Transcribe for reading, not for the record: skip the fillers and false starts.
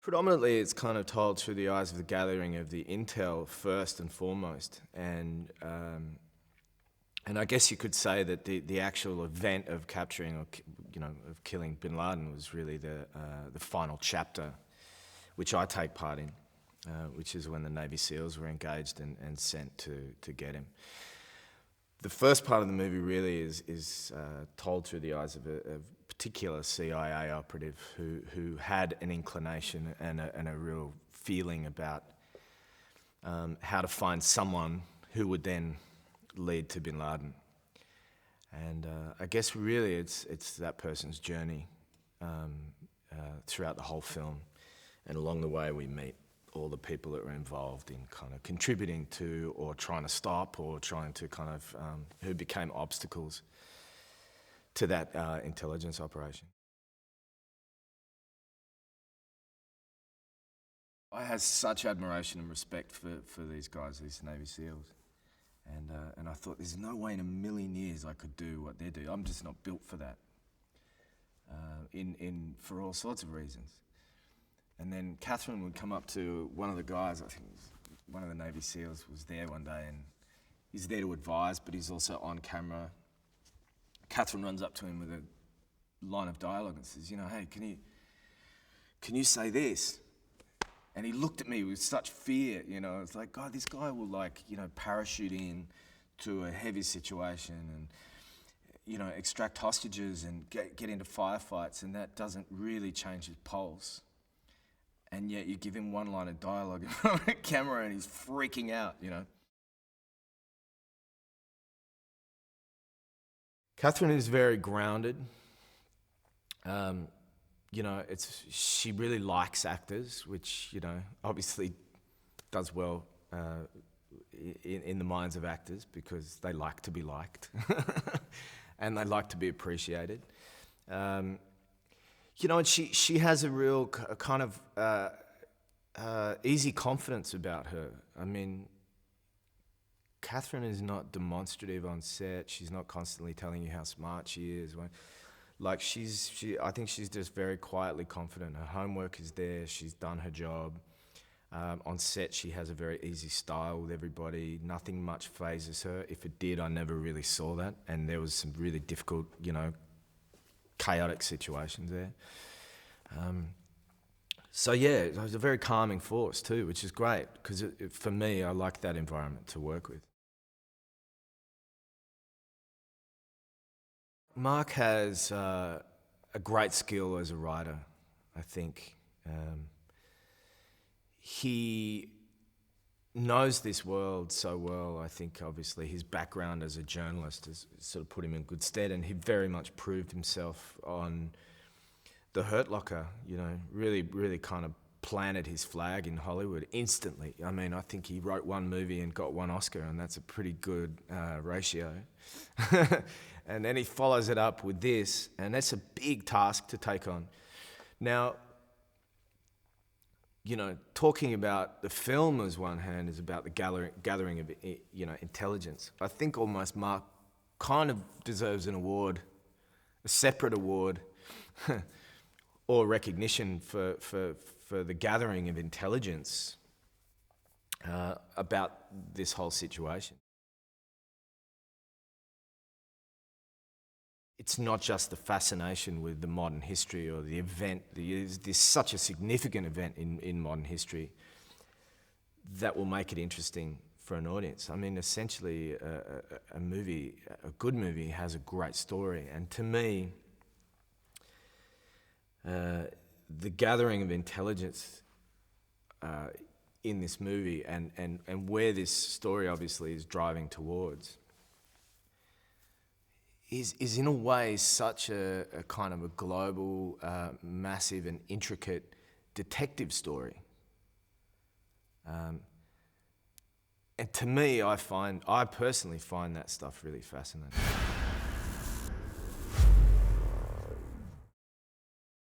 Predominantly, it's kind of told through the eyes of the gathering of the intel first and foremost, and I guess you could say that the actual event of capturing or of killing Bin Laden was really the final chapter, which I take part in, which is when the Navy SEALs were engaged and sent to get him. The first part of the movie really is told through the eyes of a particular CIA operative who had an inclination and a real feeling about how to find someone who would then lead to Bin Laden. And I guess really it's that person's journey throughout the whole film, and along the way we meet all the people that were involved in kind of contributing to or trying to stop or trying to kind of, who became obstacles to that intelligence operation. I have such admiration and respect for these guys, these Navy SEALs. And I thought, there's no way in a million years I could do what they do. I'm just not built for that, for all sorts of reasons. And then Kathryn would come up to one of the guys, I think one of the Navy SEALs was there one day, and he's there to advise, but he's also on camera. Kathryn runs up to him with a line of dialogue and says, hey, can you say this? And he looked at me with such fear, it's like, God, this guy will parachute in to a heavy situation and, extract hostages and get into firefights, and that doesn't really change his pulse. And yet you give him one line of dialogue in front of a camera and he's freaking out, Kathryn is very grounded. She really likes actors, which, obviously does well in the minds of actors, because they like to be liked and they like to be appreciated. And she has a real kind of easy confidence about her. I mean, Kathryn is not demonstrative on set. She's not constantly telling you how smart she is. I think she's just very quietly confident. Her homework is there. She's done her job. On set, she has a very easy style with everybody. Nothing much phases her. If it did, I never really saw that. And there was some really difficult, chaotic situations there. So yeah, it was a very calming force too, which is great, because for me, I like that environment to work with. Mark has a great skill as a writer, I think. He knows this world so well. I think obviously his background as a journalist has sort of put him in good stead, and he very much proved himself on The Hurt Locker, really, really kind of planted his flag in Hollywood instantly. I mean, I think he wrote one movie and got one Oscar, and that's a pretty good ratio. And then he follows it up with this, and that's a big task to take on. Now, talking about the film as one hand is about the gathering of, intelligence. I think almost Mark kind of deserves an award, a separate award, or recognition for the gathering of intelligence about this whole situation. It's not just the fascination with the modern history or the event. There's such a significant event in modern history that will make it interesting for an audience. I mean, essentially, a good movie has a great story. And to me, the gathering of intelligence in this movie and where this story obviously is driving towards is in a way such a kind of a global, massive and intricate detective story. And to me, I personally find that stuff really fascinating.